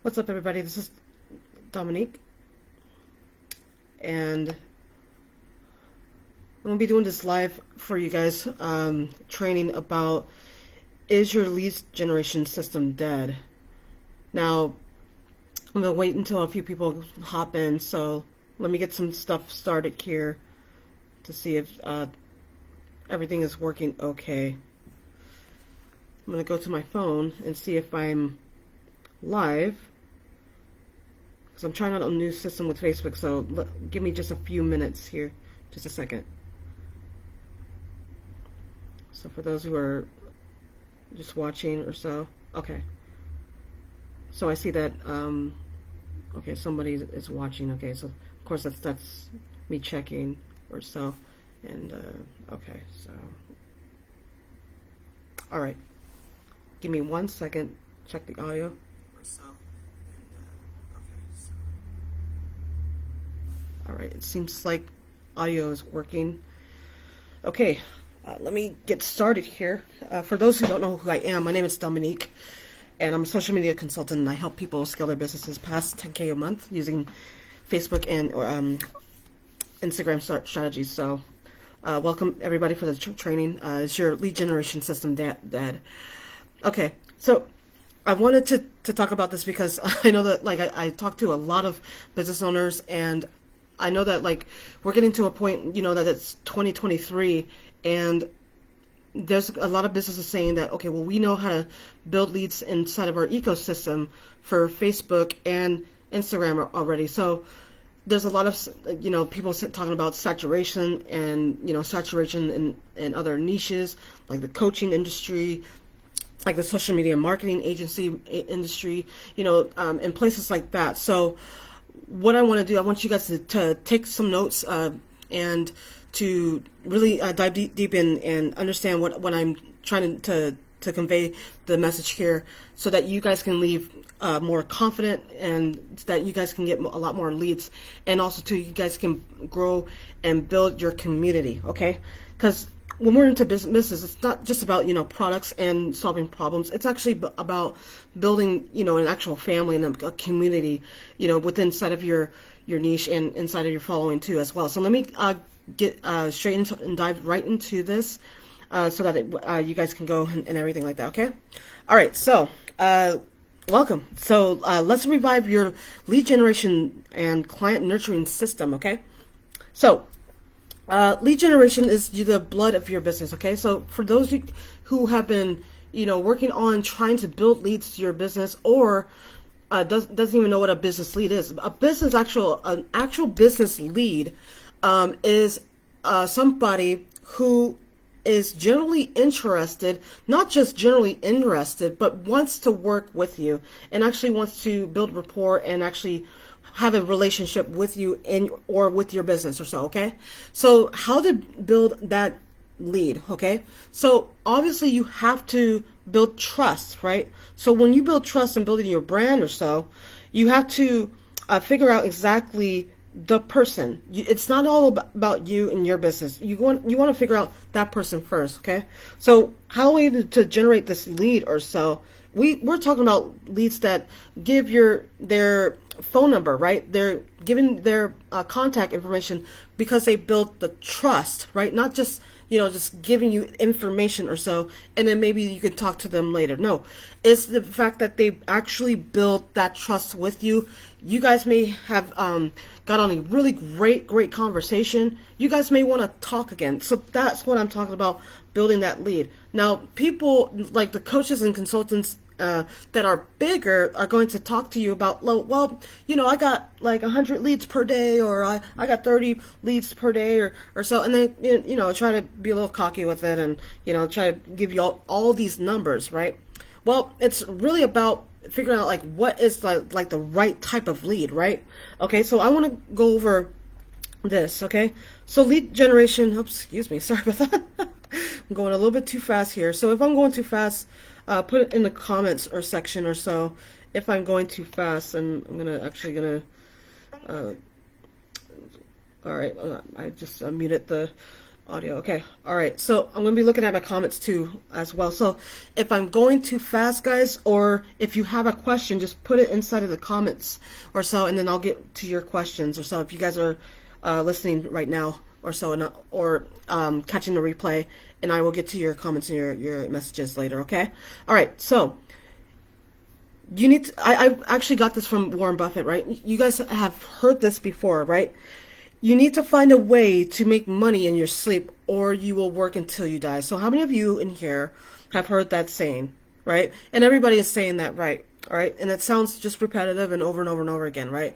What's up, everybody? This is Dominique, and I'm gonna be doing this live for you guys, training about, is your lead generation system dead? Now, I'm gonna wait until a few people hop in, so let me get some stuff started here to see if everything is working okay. I'm gonna go to my phone and see if I'm live. Because I'm trying out a new system with Facebook, so give me just a few minutes here, just a second. So for those who are just watching or so, okay. So I see that, okay, somebody is watching, okay, so of course that's me checking or so, and okay, so, all right, give me 1 second, check the audio or so. All right, it seems like audio is working. Okay, let me get started here. For those who don't know who I am, my name is Dominique, and I'm a social media consultant, and I help people scale their businesses past 10K a month using Facebook and Instagram strategies. So welcome everybody for the training. Is your lead generation system dead? Okay, so I wanted to talk about this because I know that I talk to a lot of business owners, and I know that we're getting to a point, that it's 2023, and there's a lot of businesses saying that, okay, well, we know how to build leads inside of our ecosystem for Facebook and Instagram already. So there's a lot of, people talking about saturation and, saturation in other niches, like the coaching industry, like the social media marketing agency industry, in places like that. So what I want to do, I want you guys to take some notes and to really dive deep in and understand what I'm trying to convey the message here, so that you guys can leave more confident, and that you guys can get a lot more leads, and also too, you guys can grow and build your community, okay? Because when we're into business, it's not just about, products and solving problems. It's actually about building, an actual family and a community, within inside of your niche and inside of your following too as well. So let me get straight into and dive right into this, so that you guys can go and everything like that. Okay. All right. So welcome. So let's revive your lead generation and client nurturing system. Okay. So lead generation is the blood of your business, okay? So for those who have been, working on trying to build leads to your business, or doesn't even know what a business lead is. An actual business lead is somebody who is generally interested, not just generally interested, but wants to work with you and actually wants to build rapport and actually have a relationship with you or with your business or so, okay? So how to build that lead, okay? So obviously you have to build trust, right? So when you build trust and building your brand or so, you have to figure out exactly the person. It's not all about you and your business. You want to figure out that person first, okay? So how are we to generate this lead or so? We're talking about leads that give their phone number, right? They're giving their contact information because they built the trust, right? Not just, just giving you information or so, and then maybe you could talk to them later. No, it's the fact that they actually built that trust with you. You guys may have got on a really great conversation. You guys may want to talk again. So that's what I'm talking about, building that lead. Now, people like the coaches and consultants that are bigger are going to talk to you about, well, I got like 100 leads per day, or I got 30 leads per day or so, and they, try to be a little cocky with it, and, try to give you all these numbers, right? Well, it's really about figuring out what is like the right type of lead, right? Okay, so I want to go over this, okay? So lead generation, oops, excuse me, sorry about that. I'm going a little bit too fast here. So if I'm going too fast, put it in the comments or section or so if I'm going too fast, and I'm all right, I just muted the Audio. Okay. All right. So I'm going to be looking at my comments too as well. So if I'm going too fast, guys, or if you have a question, just put it inside of the comments or so, and then I'll get to your questions or so. If you guys are listening right now or so, and, or catching the replay, and I will get to your comments and your messages later. Okay. All right. So you need to, I actually got this from Warren Buffett, right? You guys have heard this before, right? You need to find a way to make money in your sleep, or you will work until you die. So how many of you in here have heard that saying, right? And everybody is saying that, right? All right. And it sounds just repetitive and over and over and over again, right?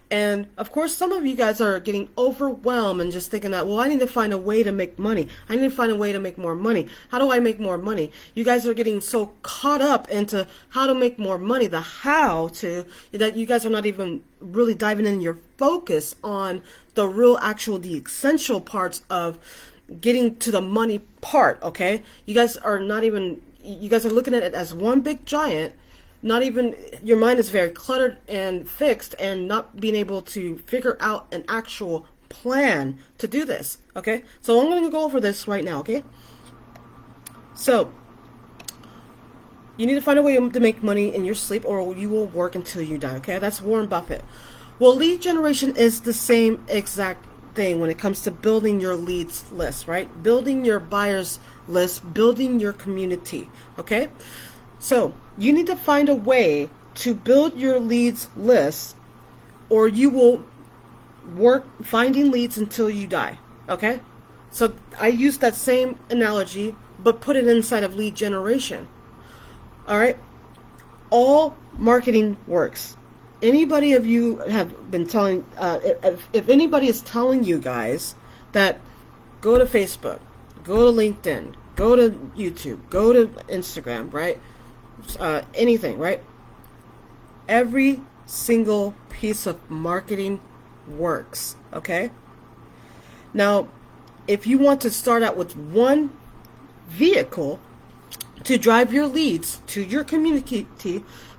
And of course, some of you guys are getting overwhelmed and just thinking that, well, I need to find a way to make money. I need to find a way to make more money. How do I make more money? You guys are getting so caught up into how to make more money, the how to, that you guys are not even really diving in your focus on the real, actual, the essential parts of getting to the money part, okay? You guys are not even, you guys are looking at it as one big giant. Not even, your mind is very cluttered and fixed and not being able to figure out an actual plan to do this, okay? So I'm going to go over this right now, okay? So you need to find a way to make money in your sleep, or you will work until you die, okay? That's Warren Buffett. Well, lead generation is the same exact thing when it comes to building your leads list, right? Building your buyers list, building your community, okay? So you need to find a way to build your leads list, or you will work finding leads until you die, okay? So I use that same analogy, but put it inside of lead generation, all right? All marketing works. Anybody of you have been telling, if anybody is telling you guys that go to Facebook, go to LinkedIn, go to YouTube, go to Instagram, right? Anything, right? Every single piece of marketing works, okay? Now, if you want to start out with one vehicle to drive your leads to your community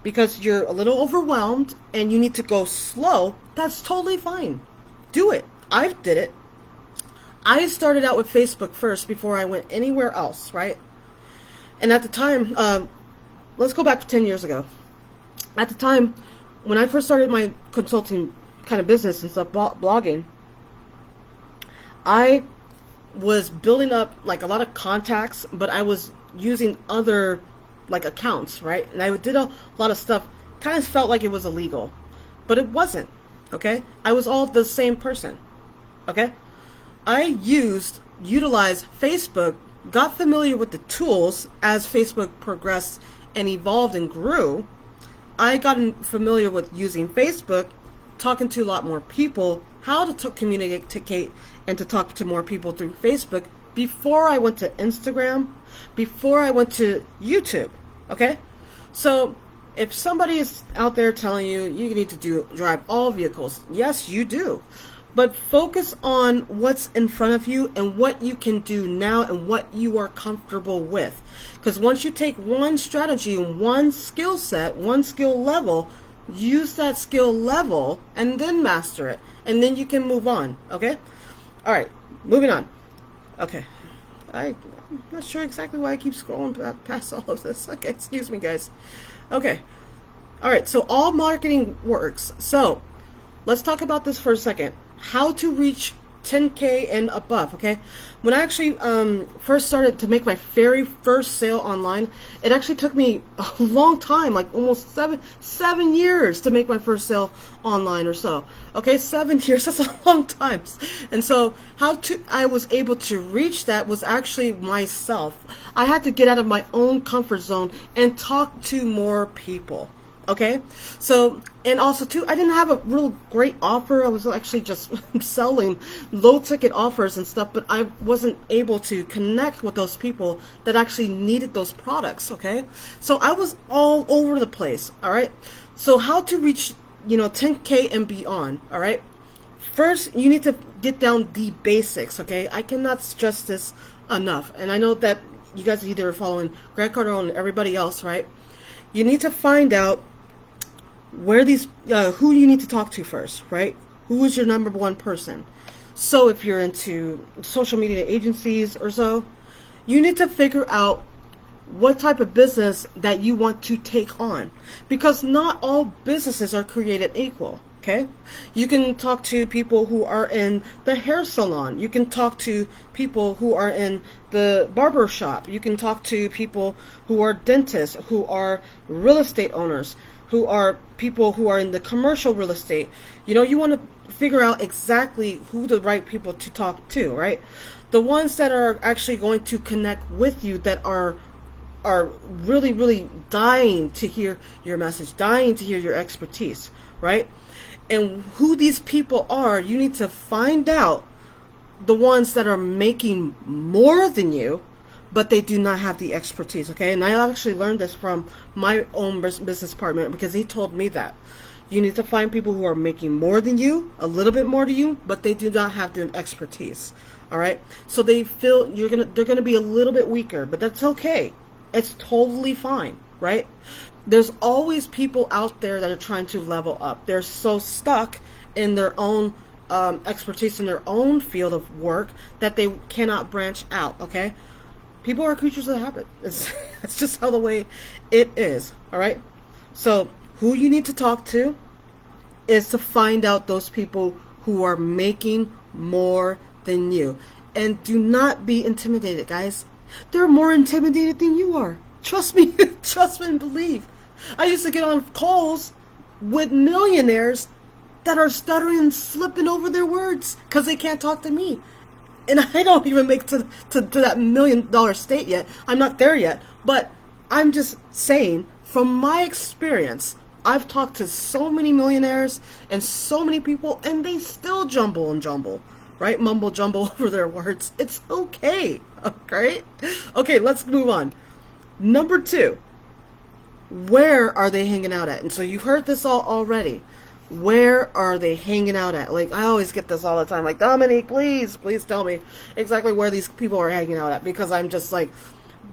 because you're a little overwhelmed and you need to go slow, that's totally fine. Do it. I did it. I started out with Facebook first before I went anywhere else, right? And at the time, let's go back to 10 years ago. At the time, when I first started my consulting kind of business and stuff, blogging, I was building up like a lot of contacts, but I was using other like accounts, right? And I did a lot of stuff, kind of felt like it was illegal, but it wasn't, okay? I was all the same person, okay? I utilized Facebook, got familiar with the tools as Facebook progressed and evolved and grew. I got familiar with using Facebook, talking to a lot more people, how to communicate and to talk to more people through Facebook before I went to Instagram, before I went to YouTube, okay? So if somebody is out there telling you you need to drive all vehicles, yes, you do. But focus on what's in front of you and what you can do now and what you are comfortable with. Because once you take one strategy, one skill set, one skill level, use that skill level and then master it. And then you can move on, okay? All right, moving on. Okay, I'm not sure exactly why I keep scrolling past all of this. Okay, excuse me, guys. Okay, all right, so all marketing works. So let's talk about this for a second. How to reach 10K and above, okay? When I actually first started to make my very first sale online, it actually took me a long time, like almost seven years to make my first sale online or so. Okay, 7 years, that's a long time. And so I was able to reach that was actually myself. I had to get out of my own comfort zone and talk to more people. Okay, so, and also too, I didn't have a real great offer. I was actually just selling low ticket offers and stuff, but I wasn't able to connect with those people that actually needed those products. Okay, so I was all over the place. All right, so how to reach, 10K and beyond. All right, first you need to get down the basics. Okay, I cannot stress this enough, and I know that you guys are either following Grant Cardone and everybody else, right? You need to find out where who you need to talk to first, right? Who is your number one person? So if you're into social media agencies or so, you need to figure out what type of business that you want to take on, because not all businesses are created equal. Okay, you can talk to people who are in the hair salon, you can talk to people who are in the barber shop, you can talk to people who are dentists, who are real estate owners, who are people who are in the commercial real estate. You want to figure out exactly who the right people to talk to, right? The ones that are actually going to connect with you, that are really, really dying to hear your message, dying to hear your expertise, right? And who these people are, you need to find out the ones that are making more than you, but they do not have the expertise, okay? And I actually learned this from my own business partner, because he told me that. You need to find people who are making more than you, a little bit more than you, but they do not have the expertise, all right? So they feel they're gonna be a little bit weaker, but that's okay. It's totally fine, right? There's always people out there that are trying to level up. They're so stuck in their own expertise, in their own field of work, that they cannot branch out, okay? People are creatures of habit. It's just how the way it is, all right? So who you need to talk to is to find out those people who are making more than you. And do not be intimidated, guys. They're more intimidated than you are. Trust me. Trust me and believe. I used to get on calls with millionaires that are stuttering and slipping over their words because they can't talk to me. And I don't even make to that $1 million state yet. I'm not there yet. But I'm just saying, from my experience, I've talked to so many millionaires and so many people, and they still jumble and jumble. Right? Mumble jumble over their words. It's okay. Okay? Okay, let's move on. Number 2. Where are they hanging out at? And so you've heard this all already. Where are they hanging out at? Like, I always get this all the time. Like, Dominique, please tell me exactly where these people are hanging out at. Because I'm just like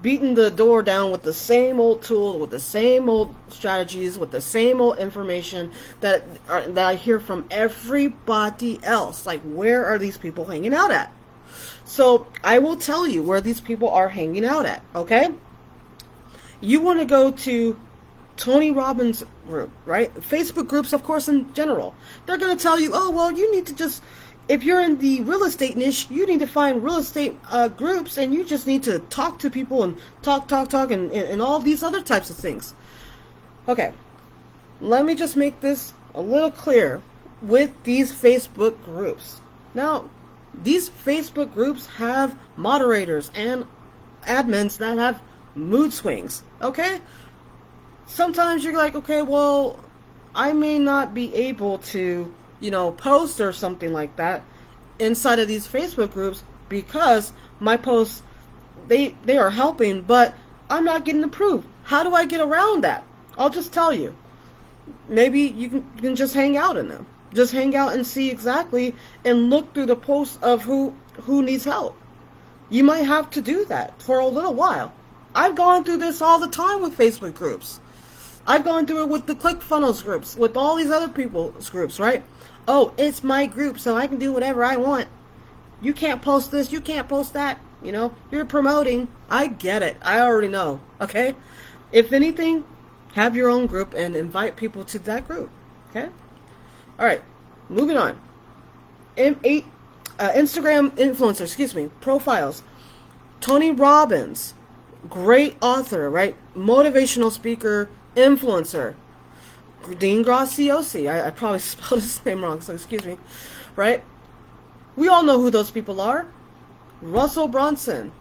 beating the door down with the same old tools, with the same old strategies, with the same old information that I hear from everybody else. Like, where are these people hanging out at? So I will tell you where these people are hanging out at, okay? You want to go to Tony Robbins group, right? Facebook groups, of course, in general. They're going to tell you, oh, well, you need to just, if you're in the real estate niche, you need to find real estate groups, and you just need to talk to people and talk, and all these other types of things. Okay, let me just make this a little clear with these Facebook groups. Now, these Facebook groups have moderators and admins that have mood swings, okay? Sometimes you're like, okay, well, I may not be able to, post or something like that inside of these Facebook groups because my posts, they are helping, but I'm not getting approved. How do I get around that? I'll just tell you. Maybe you can just hang out in them. Just hang out and see exactly and look through the posts of who needs help. You might have to do that for a little while. I've gone through this all the time with Facebook groups. I've gone through it with the ClickFunnels groups, with all these other people's groups, right? Oh, it's my group, so I can do whatever I want. You can't post this, you can't post that. You're promoting. I get it. I already know, okay? If anything, have your own group and invite people to that group, okay? All right, moving on. Instagram influencer, profiles. Tony Robbins, great author, right? Motivational speaker, influencer. Dean Graziosi, I probably spelled his name wrong, so excuse me, right? We all know who those people are. Russell Brunson,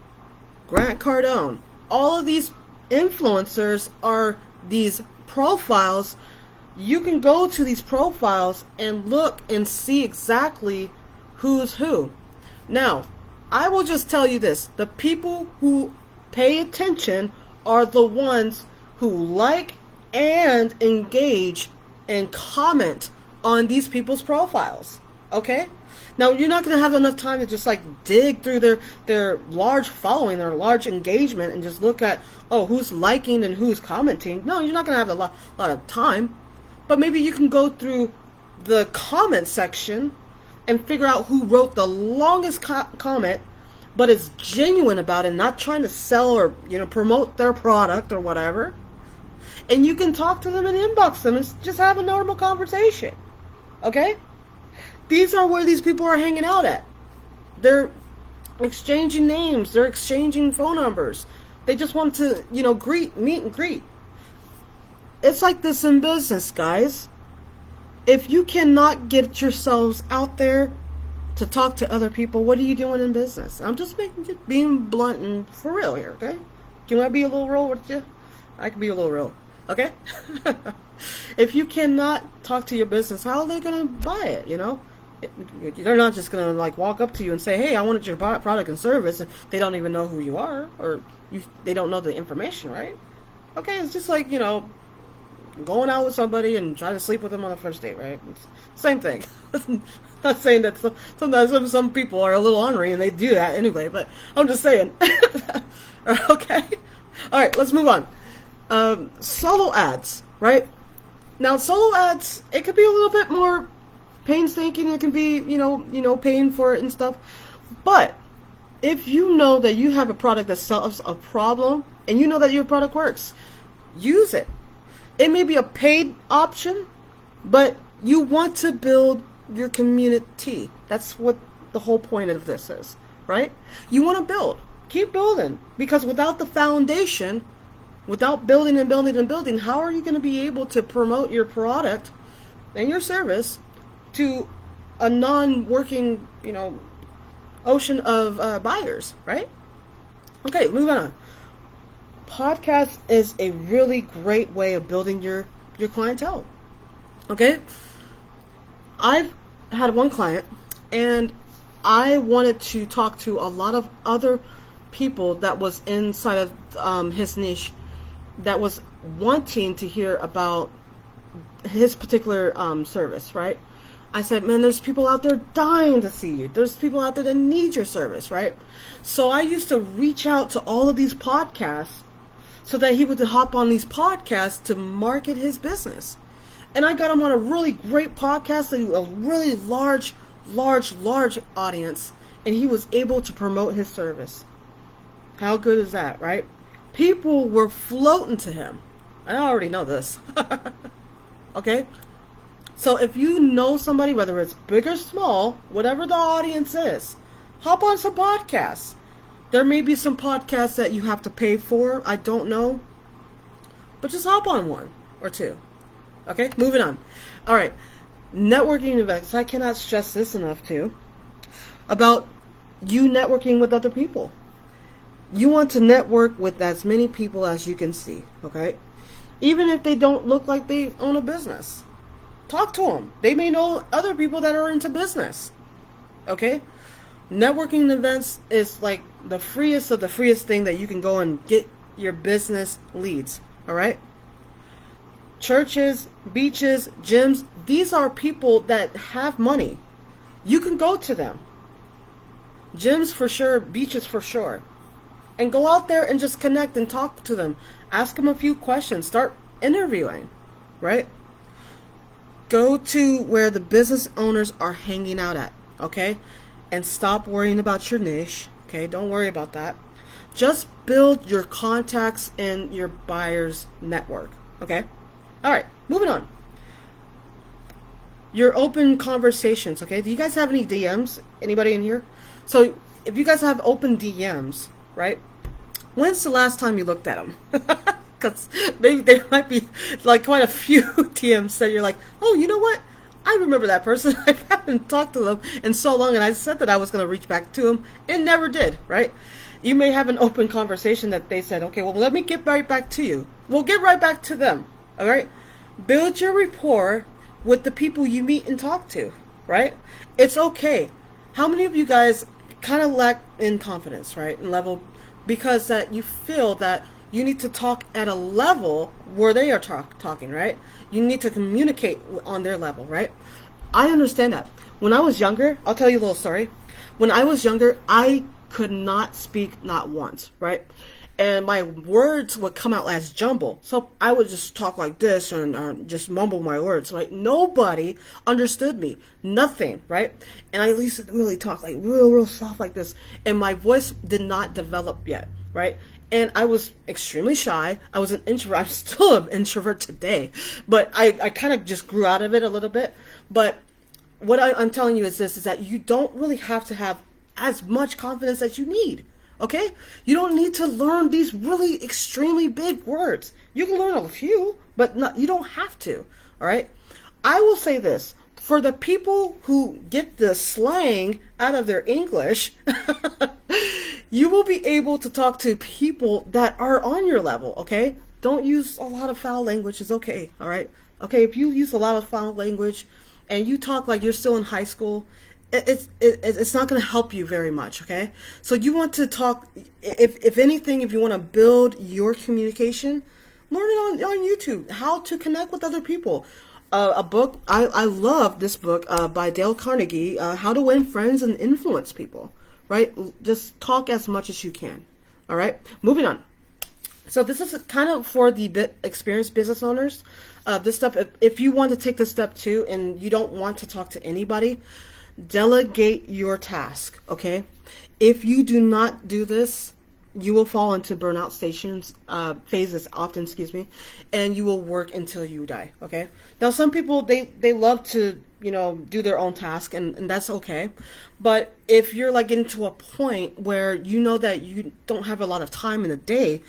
Grant Cardone. All of these influencers are these profiles. You can go to these profiles and look and see exactly who's who. Now, I will just tell you this. The people who pay attention are the ones who like and engage and comment on these people's profiles. Okay? Now, you're not going to have enough time to just dig through their large following, their large engagement, and just look at, oh, who's liking and who's commenting. No, you're not going to have a lot of time. But maybe you can go through the comment section and figure out who wrote the longest comment, but is genuine about it, not trying to sell or, promote their product or whatever. And you can talk to them and inbox them and just have a normal conversation. Okay? These are where these people are hanging out at. They're exchanging names. They're exchanging phone numbers. They just want to, meet and greet. It's like this in business, guys. If you cannot get yourselves out there to talk to other people, what are you doing in business? I'm just being blunt and for real here, okay? Can I be a little real with you? I can be a little real, okay? If you cannot talk to your business, how are they going to buy it, They're not just going to walk up to you and say, hey, I wanted your product and service. And they don't even know who you are, or they don't know the information, right? Okay, it's just like, going out with somebody and trying to sleep with them on the first date, right? It's same thing. Not saying that sometimes some people are a little ornery and they do that anyway, but I'm just saying. Okay? All right, let's move on. Solo ads, right? Now, solo ads, it could be a little bit more painstaking. It can be, paying for it and stuff. But if you know that you have a product that solves a problem and you know that your product works, use it. It may be a paid option, but you want to build your community. That's what the whole point of this is, right? You want to build. Keep building. Because without the foundation, without building and building and building, how are you going to be able to promote your product and your service to a non-working, ocean of buyers, right? Okay, moving on. Podcast is a really great way of building your clientele. Okay? I've had one client, and I wanted to talk to a lot of other people that was inside of his niche that was wanting to hear about his particular service, right? I said, man, there's people out there dying to see you. There's people out there that need your service, right? So I used to reach out to all of these podcasts so that he would hop on these podcasts to market his business. And I got him on a really great podcast, a really large audience, and he was able to promote his service. How good is that, right? People were floating to him. I already know this. Okay? So if you know somebody, whether it's big or small, whatever the audience is, hop on some podcasts. There may be some podcasts that you have to pay for. I don't know. But just hop on one or two. Okay, moving on. All right. Networking events. I cannot stress this enough too. About you networking with other people. You want to network with as many people as you can see. Okay? Even if they don't look like they own a business. Talk to them. They may know other people that are into business. Okay? Networking events is like the freest of the freest thing that you can go and get your business leads. All right? Churches, beaches, gyms, these are people that have money. You can go to them. Gyms for sure, beaches for sure. And go out there and just connect and talk to them. Ask them a few questions. Start interviewing, right? Go to where the business owners are hanging out at, okay? And stop worrying about your niche, okay? Don't worry about that. Just build your contacts in your buyer's network, okay? All right, moving on. Your open conversations, okay? Do you guys have any DMs? Anybody in here? So if you guys have open DMs, right? When's the last time you looked at them? Because there might be like quite a few DMs that you're like, oh, you know what? I remember that person. I haven't talked to them in so long, and I said that I was going to reach back to them and never did, right? You may have an open conversation that they said, okay, well, let me get right back to you. We'll get right back to them, all right? Build your rapport with the people you meet and talk to, right? It's okay. How many of you guys kind of lack in confidence, right, and level, because that you feel that you need to talk at a level where they are talking, right? You need to communicate on their level, right? I understand that. When I was younger, I'll tell you a little story. When I was younger, I could not speak not once, right? and my words would come out as jumble. So I would just talk like this and just mumble my words. Right? Nobody understood me. Nothing. Right? And I used to really talk like real soft like this, and my voice did not develop yet. Right? And I was extremely shy. I was an introvert. I'm still an introvert today, but I kind of just grew out of it a little bit. But what I'm telling you is this, is that you don't really have to have as much confidence as you need. Okay? You don't need to learn these really extremely big words. You can learn a few, but not, you don't have to. All right? I will say this. For the people who get the slang out of their English, you will be able to talk to people that are on your level, okay? Don't use a lot of foul language. It's okay, all right? Okay, if you use a lot of foul language and you talk like you're still in high school, it's not going to help you very much, okay? So you want to talk, if anything, if you want to build your communication, learn it on YouTube, how to connect with other people. A book, I love this book by Dale Carnegie, How to Win Friends and Influence People, right? Just talk as much as you can, all right? Moving on. So this is kind of for the experienced business owners. This stuff, if you want to take this step too and you don't want to talk to anybody, delegate your task, okay? If you do not do this, you will fall into burnout phases often, and you will work until you die, okay? Now, some people, they love to, do their own task, and that's okay. But if you're like getting to a point where you know that you don't have a lot of time in a day,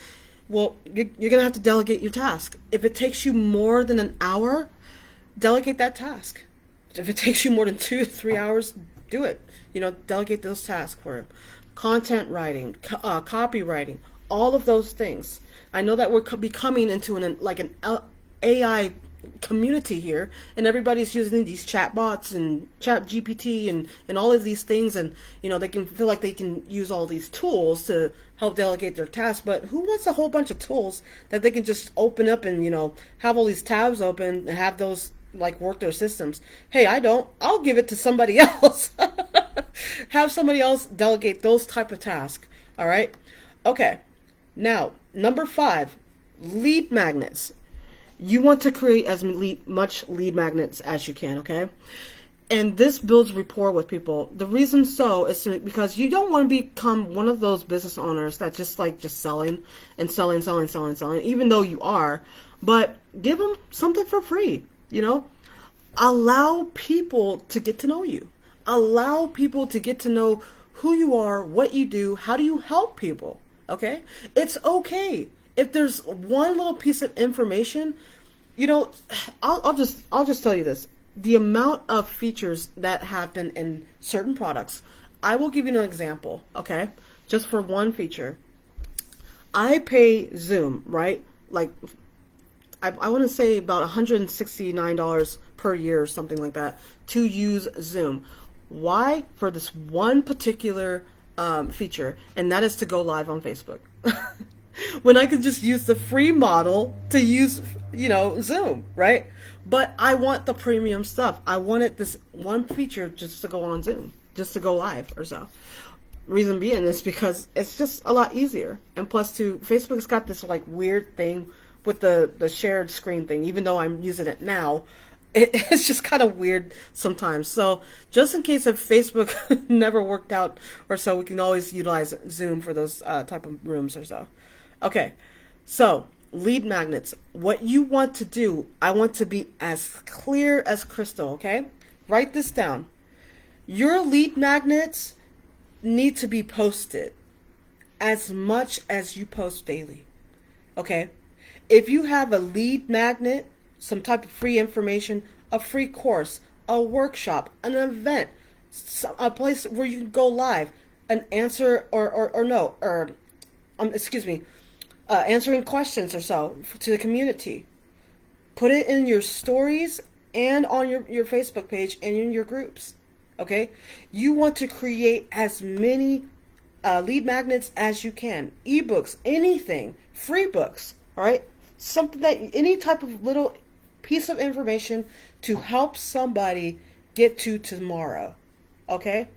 well, you're going to have to delegate your task. If it takes you more than an hour, delegate that task. If it takes you more than 2 to 3 hours, do it. Delegate those tasks for him. Content writing, copywriting, all of those things. I know that we're becoming into an AI community here, and everybody's using these chatbots and chat GPT and all of these things, and they can feel like they can use all these tools to help delegate their tasks. But who wants a whole bunch of tools that they can just open up and have all these tabs open and have those work their systems? Hey, I don't. I'll give it to somebody else. Have somebody else delegate those type of tasks. All right. Okay. Now, number 5, lead magnets. You want to create as much lead magnets as you can. Okay. And this builds rapport with people. The reason so is because you don't want to become one of those business owners that just selling and selling, even though you are, but give them something for free. Allow people to get to know you. Allow people to get to know who you are, what you do, how do you help people, okay? It's okay. If there's one little piece of information, I'll just tell you this. The amount of features that happen in certain products, I will give you an example, okay? Just for one feature. I pay Zoom, right? I want to say about $169 per year or something like that to use Zoom. Why? For this one particular feature, and that is to go live on Facebook. When I could just use the free model to use, Zoom, right? But I want the premium stuff. I wanted this one feature just to go on Zoom, just to go live or so. Reason being is because it's just a lot easier. And plus, too, Facebook's got this weird thing with the shared screen thing. Even though I'm using it now, it's just kind of weird sometimes. So just in case if Facebook never worked out or so, we can always utilize Zoom for those type of rooms or so. Okay, so lead magnets. What you want to do, I want to be as clear as crystal, okay? Write this down. Your lead magnets need to be posted as much as you post daily, okay? If you have a lead magnet, some type of free information, a free course, a workshop, an event, a place where you can go live, an answer answering questions or so to the community. Put it in your stories and on your Facebook page and in your groups. Okay? You want to create as many lead magnets as you can. Ebooks, anything, free books, all right? Something that, any type of little piece of information to help somebody get to tomorrow, okay?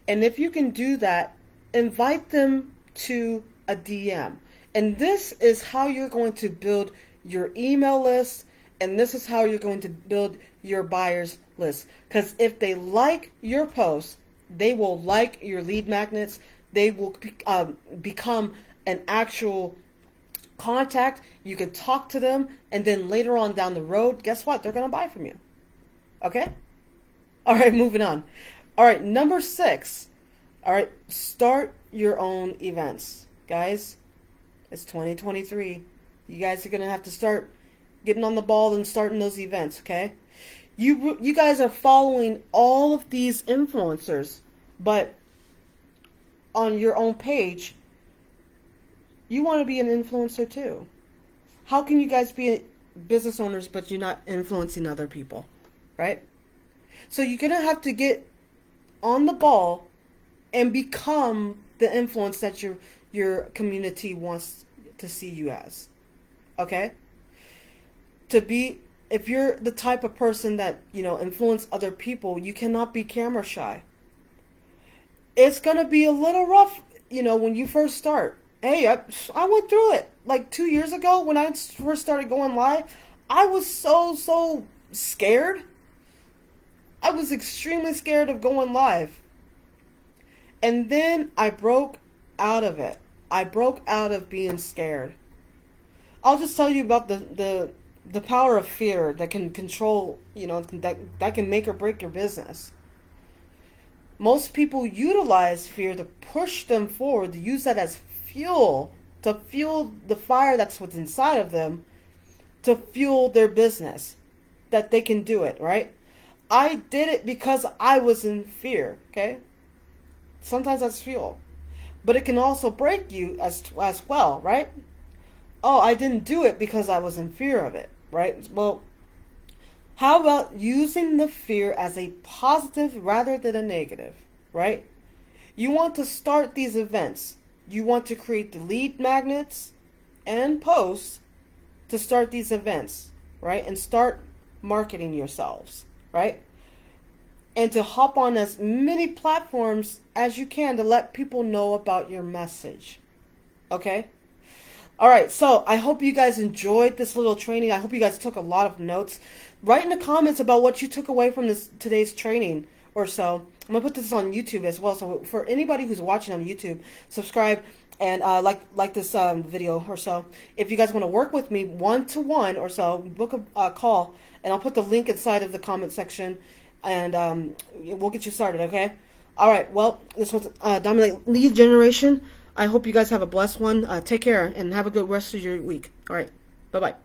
And if you can do that, invite them to a DM. And this is how you're going to build your email list, and this is how you're going to build your buyers list. Because if they like your posts, they will like your lead magnets. They will become an actual contact. You can talk to them, and then later on down the road, guess what? They're going to buy from you. Okay? All right, moving on. All right, number 6. All right, start your own events. Guys, it's 2023. You guys are going to have to start getting on the ball and starting those events, okay? You guys are following all of these influencers, but on your own page, you want to be an influencer too. How can you guys be business owners but you're not influencing other people, right? So you're going to have to get on the ball and become the influence that your community wants to see you as. Okay? If you're the type of person that, influence other people, you cannot be camera shy. It's going to be a little rough, when you first start. Hey, I went through it. Like 2 years ago when I first started going live, I was so scared. I was extremely scared of going live. And then I broke out of it. I broke out of being scared. I'll just tell you about the power of fear that can control, that can make or break your business. Most people utilize fear to push them forward, to use that as fuel, to fuel the fire that's what's inside of them, to fuel their business, that they can do it, right? I did it because I was in fear, okay? Sometimes that's fuel. But it can also break you as well, right? Oh, I didn't do it because I was in fear of it, right? Well, how about using the fear as a positive rather than a negative, right? You want to start these events. You want to create the lead magnets and posts to start these events, right? And start marketing yourselves, right? And to hop on as many platforms as you can to let people know about your message. Okay? All right, so I hope you guys enjoyed this little training. I hope you guys took a lot of notes. Write in the comments about what you took away from today's training or so. I'm going to put this on YouTube as well. So for anybody who's watching on YouTube, subscribe and like this video or so. If you guys want to work with me one-to-one or so, book a call, and I'll put the link inside of the comment section. And we'll get you started, okay? All right, well, this was Dominate Lead Generation. I hope you guys have a blessed one. Take care and have a good rest of your week. All right, bye-bye.